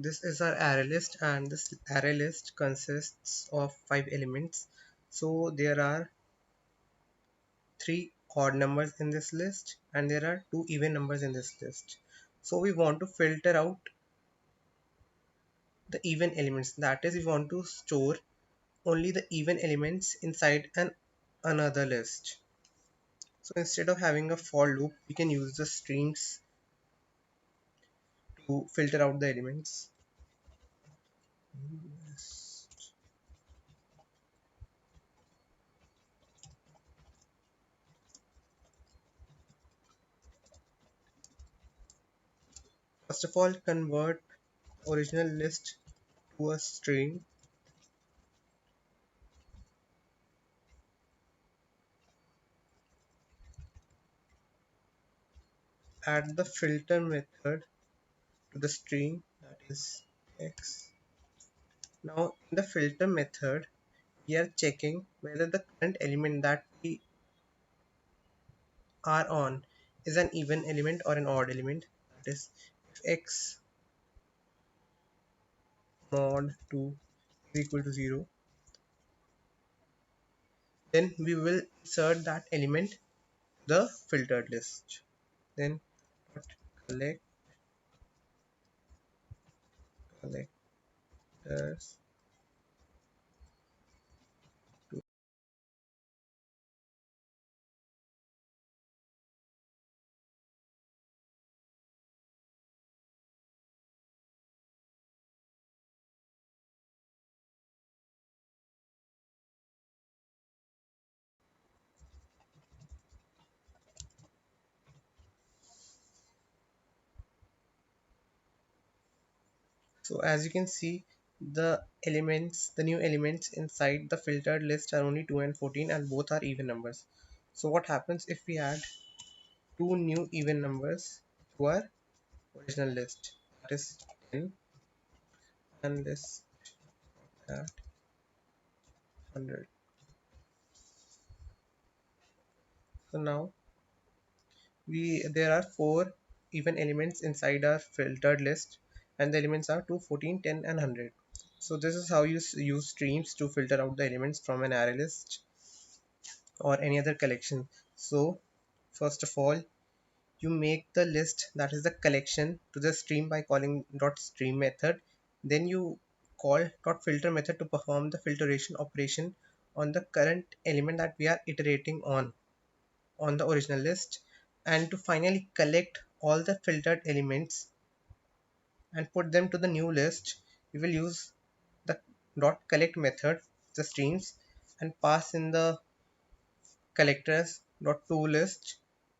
This is our array list, and this array list consists of 5 elements. So there are 3 odd numbers in this list and there are 2 even numbers in this list. So we want to filter out the even elements, that is we want to store only the even elements inside another list. So instead of having a for loop, we can use the strings to filter out the elements. First of all, convert original list to a string. Add the filter method to the string, that is x. Now in the filter method, we are checking whether the current element that we are on is an even element or an odd element. That is, if x mod 2 is equal to 0, then we will insert that element to the filtered list. Then collect collectors. So as you can see, the new elements inside the filtered list are only 2 and 14, and both are even numbers. So what happens if we add 2 new even numbers to our original list? That is 10 and let's add 100. So now there are 4 even elements inside our filtered list, and the elements are 2, 14, 10 and 100. So this is how you use streams to filter out the elements from an array list or any other collection. So first of all, you make the list, that is the collection, to the stream by calling .stream method. Then you call .filter method to perform the filtration operation on the current element that we are iterating on the original list, and to finally collect all the filtered elements and put them to the new list. We will use the .collect method, the streams, and pass in the collectors .toList